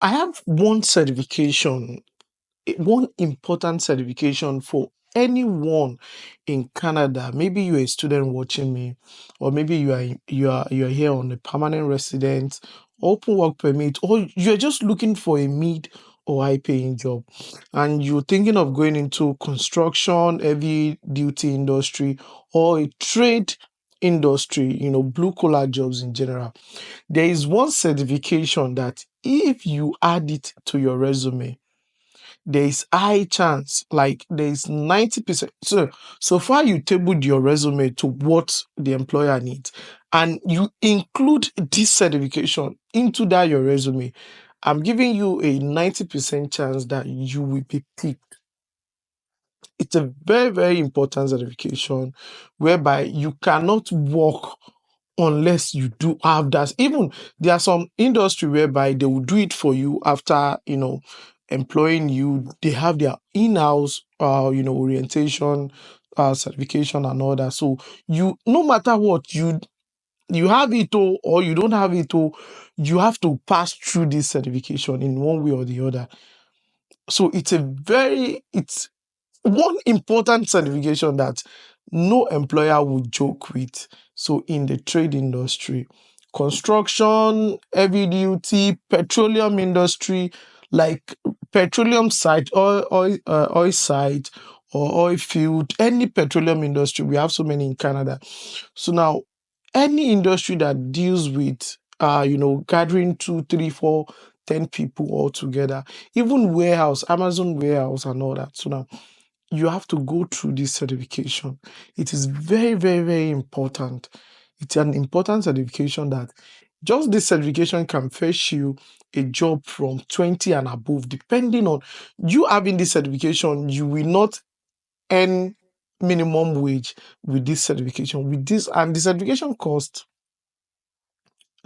I have one certification, one important certification for anyone in Canada. Maybe you're a student watching me, or maybe you are here on a permanent resident, open work permit, or you're just looking for a mid or high paying job, and you're thinking of going into construction, heavy duty industry, or a trade industry, blue collar jobs in general. There is one certification that if you add it to your resume, there is high chance, like there is 90%. So far you tabled your resume to what the employer needs, and you include this certification into that your resume. I'm giving you a 90% chance that you will be picked. It's a very, very important certification whereby you cannot work unless you do have that. Even there are some industry whereby they will do it for you after employing you. They have their in-house orientation certification and all that. So you, no matter what, you have it or you don't have it, you have to pass through this certification in one way or the other. So it's one important certification that no employer would joke with. So in the trade industry, construction, heavy duty, petroleum industry, like petroleum site, oil site, or oil field, any petroleum industry, we have so many in Canada. So now, any industry that deals with, gathering two, three, four, 10 people all together, even warehouse, Amazon warehouse, and all that. So now you have to go through this certification. It is very, very, very important. It's an important certification that just this certification can fetch you a job from 20 and above. Depending on you having this certification, you will not earn minimum wage with this certification. With this, and the certification costs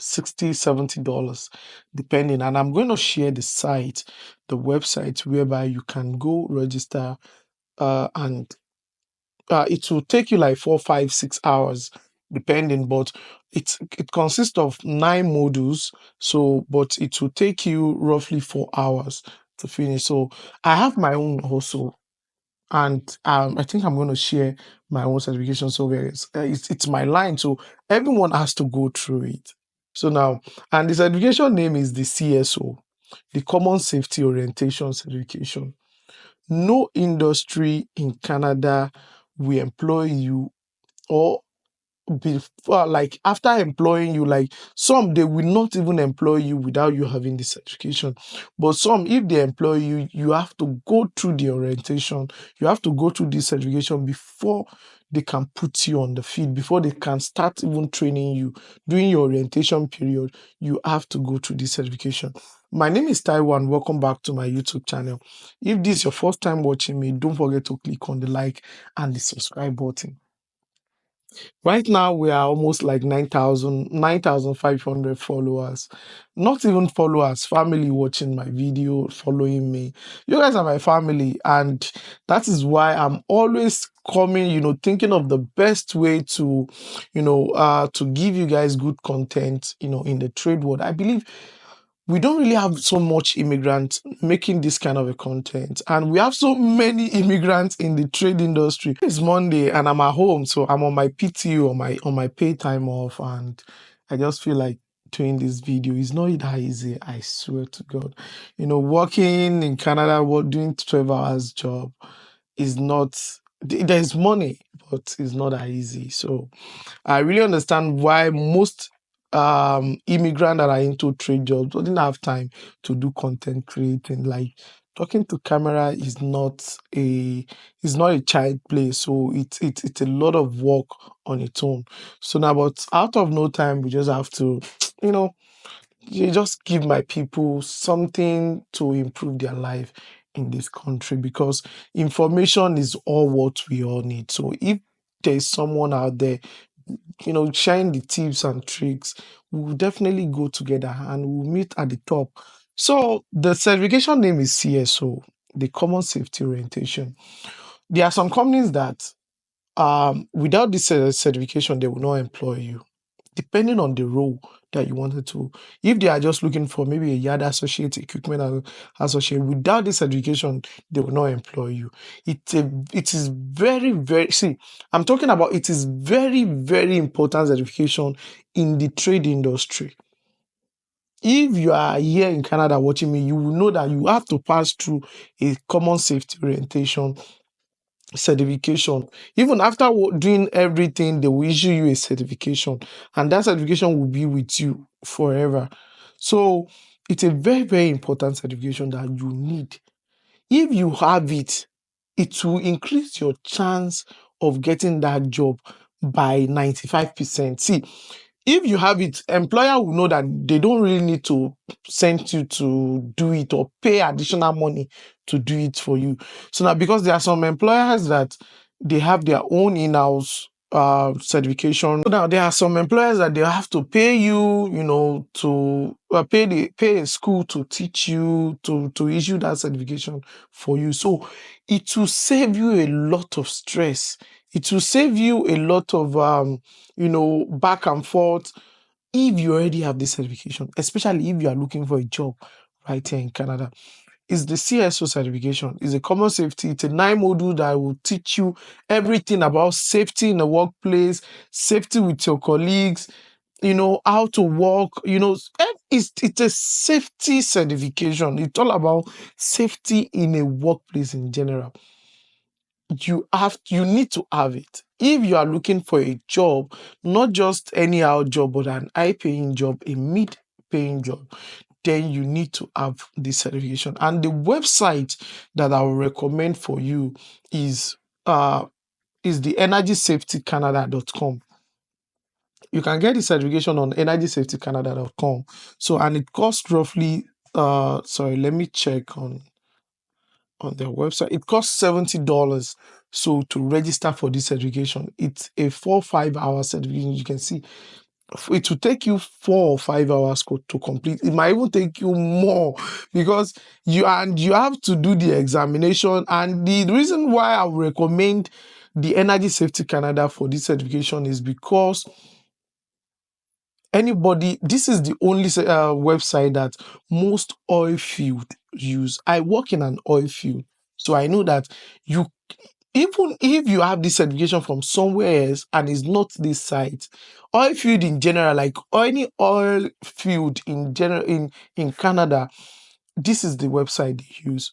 $60, $70, depending. And I'm going to share the website whereby you can go register, and it will take you like 4, 5, 6 hours, depending. But it consists of 9 modules. So, but it will take you roughly 4 hours to finish. So I have my own also, and I think I'm going to share my own certification. So it's my line. So everyone has to go through it. So now, and the certification name is the CSO, the Common Safety Orientation Certification. No industry in Canada will employ you, or before, like after employing you, like some they will not even employ you without you having the certification. But some, if they employ you, you have to go through the orientation, you have to go through this certification before they can put you on the field, before they can start even training you. During your orientation period, you have to go through this certification. My name is Taiwan. Welcome back to my YouTube channel. If this is your first time watching me, don't forget to click on the like and the subscribe button. Right now, we are almost like 9,500 followers. Not even followers, family watching my video, following me. You guys are my family, and that is why I'm always coming, thinking of the best way to give you guys good content, in the trade world. I believe we don't really have so much immigrants making this kind of a content, and we have so many immigrants in the trade industry. It's Monday and I'm at home, so I'm on my PTO, on my pay time off, and I just feel like doing this video. It's not that easy, I swear to God. Working in Canada, doing 12 hours job is not, there's money, but it's not that easy. So I really understand why most immigrants that are into trade jobs don't have time to do content creating. Like talking to camera is not a child play. So it's a lot of work on its own. So now, but out of no time, we just have to, you know, you just give my people something to improve their life in this country, because information is all what we all need. So if there's someone out there, sharing the tips and tricks, we'll definitely go together and we'll meet at the top. So the certification name is CSO, the Common Safety Orientation. There are some companies that without this certification, they will not employ you. depending on the role that you wanted to. If they are just looking for maybe a yard associate, equipment associate, without this certification, they will not employ you. It is very, very, see, I'm talking about, it is very, very important certification in the trade industry. If you are here in Canada watching me, you will know that you have to pass through a common safety orientation certification. Even after doing everything, they will issue you a certification, and that certification will be with you forever. So it's a very, very important certification that you need. If you have it, it will increase your chance of getting that job by 95%. See, if you have it, employer will know that they don't really need to send you to do it or pay additional money to do it for you. So now, because there are some employers that they have their own in-house certification. So now there are some employers that they have to pay you, to pay a school to teach you to issue that certification for you. So it will save you a lot of stress. It will save you a lot of back and forth if you already have this certification, especially if you are looking for a job right here in Canada. Is the CSO certification. It's a common safety. It's a 9 module that will teach you everything about safety in the workplace, safety with your colleagues, how to work, it's a safety certification. It's all about safety in a workplace in general. You need to have it. If you are looking for a job, not just anyhow job, but an high-paying job, a mid-paying job, then you need to have this certification. And the website that I will recommend for you is the energysafetycanada.com. You can get the certification on energysafetycanada.com. So, and it costs roughly, sorry, let me check on their website. It costs $70. So to register for this certification, it's a 4-5 hour certification. You can see it will take you 4 or 5 hours to complete. It might even take you more, because you have to do the examination. And the reason why I would recommend the Energy Safety Canada for this certification is because this is the only website that most oil field use. I work in an oil field, so I know that even if you have this certification from somewhere else and it's not this site, oil field in general, like any oil field in general in Canada, this is the website they use.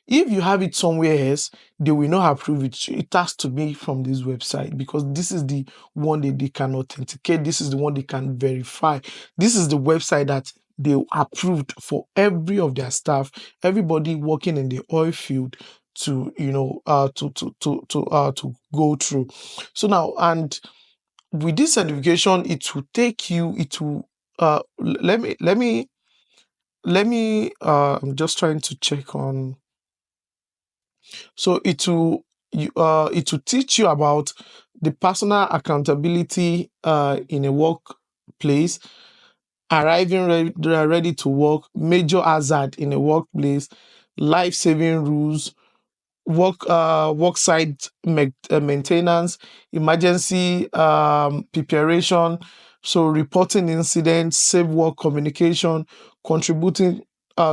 If you have it somewhere else, they will not approve it. It has to be from this website, because this is the one that they can authenticate. This is the one they can verify. This is the website that they approved for every of their staff, everybody working in the oil field to to go through. So now, and with this certification, it will take you. It will let me I'm just trying to check on. So it will teach you about the personal accountability in a workplace, arriving ready to work, major hazard in a workplace, life-saving rules, work site maintenance, emergency preparation, so reporting incidents, safe work communication, contributing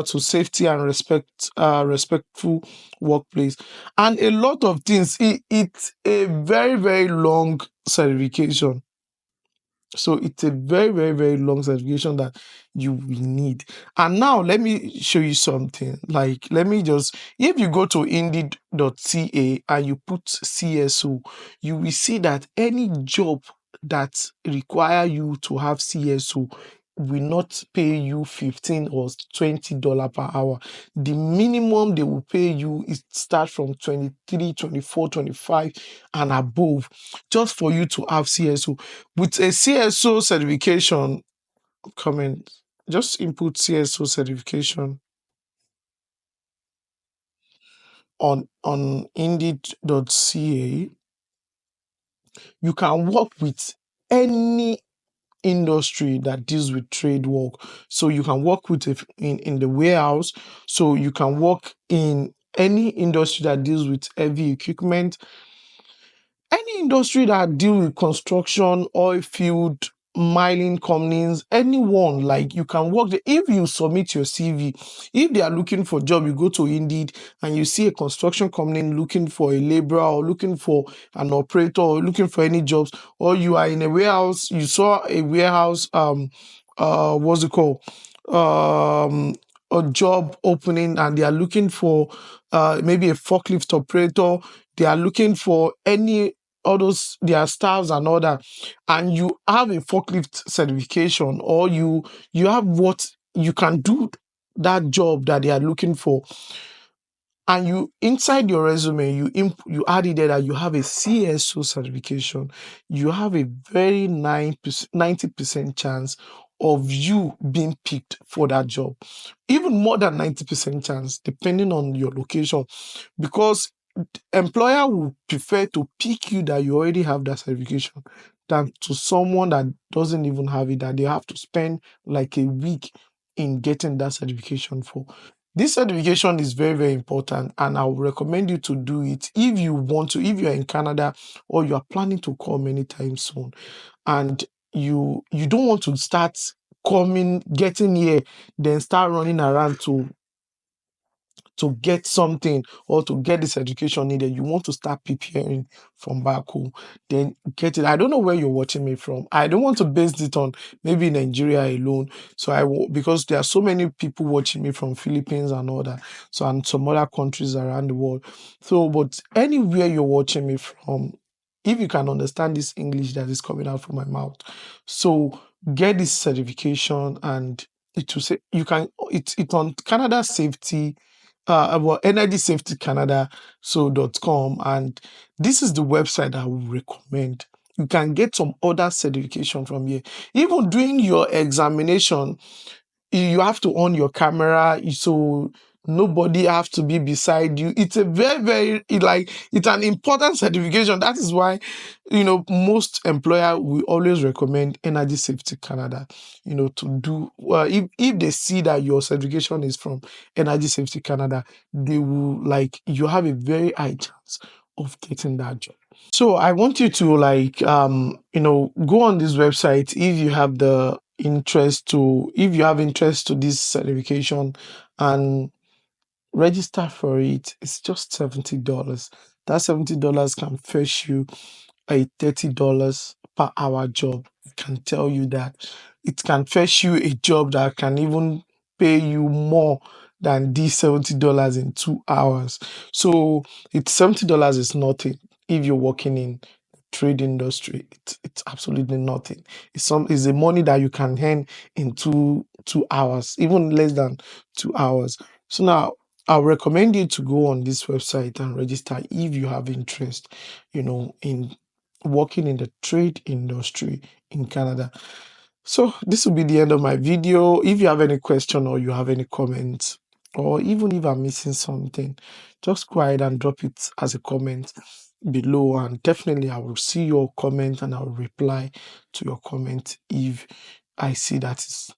to safety and respectful workplace, and a lot of things. It's a very, very long certification. So it's a very, very, very long certification that you will need. And now let me show you something. Like, if you go to indeed.ca and you put CSO, you will see that any job that require you to have CSO will not pay you $15 or $20 per hour. The minimum they will pay you is start from 23, 24, 25 and above, just for you to have CSO. With a CSO certification, just input CSO certification on indeed.ca. You can work with any industry that deals with trade work. So you can work with in the warehouse. So you can work in any industry that deals with heavy equipment, any industry that deals with construction, oil field, mining companies, anyone, like you can work there. If you submit your CV, if they are looking for job, you go to Indeed and you see a construction company looking for a laborer or looking for an operator or looking for any jobs, or you are in a warehouse, you saw a warehouse, what's it called? A job opening and they are looking for maybe a forklift operator, they are looking for any all those their staffs and all that, and you have a forklift certification, or you have what you can do that job that they are looking for, and you inside your resume you added there that you have a CSO certification, you have a very 90% chance of you being picked for that job, even more than 90% chance depending on your location, because employer will prefer to pick you that you already have that certification than to someone that doesn't even have it, that they have to spend like a week in getting that certification for. This certification is very, very important, and I would recommend you to do it if you want to, if you're in Canada or you are planning to come anytime soon, and you don't want to start coming, getting here, then start running around to get something or to get this education needed. You want to start preparing from back home, then get it. I don't know where you're watching me from. I don't want to base it on maybe Nigeria alone. So I will, because there are so many people watching me from Philippines and all that. So, and some other countries around the world. So, but anywhere you're watching me from, if you can understand this English that is coming out from my mouth, so get this certification, and it will say you can, it's on Canada Safety, well, Energy Safety Canada, so.com, and this is the website I would recommend. You can get some other certification from here. Even during your examination, you have to on your camera, so nobody have to be beside you. It's a very, very it's an important certification. That is why, most employer will always recommend Energy Safety Canada, to do, if they see that your certification is from Energy Safety Canada, they will, you have a very high chance of getting that job. So I want you to go on this website if you have the interest to, if you have interest to this certification, and register for it. It's just $70. That $70 can fetch you a $30 per hour job. I can tell you that it can fetch you a job that can even pay you more than these $70 in 2 hours. So it's $70 is nothing if you're working in trade industry. It's absolutely nothing. It's the money that you can earn in 2 hours, even less than 2 hours. So now I'll recommend you to go on this website and register if you have interest, in working in the trade industry in Canada. So this will be the end of my video. If you have any question or you have any comments, or even if I'm missing something, just go ahead and drop it as a comment below, and definitely I will see your comment and I will reply to your comment if I see that is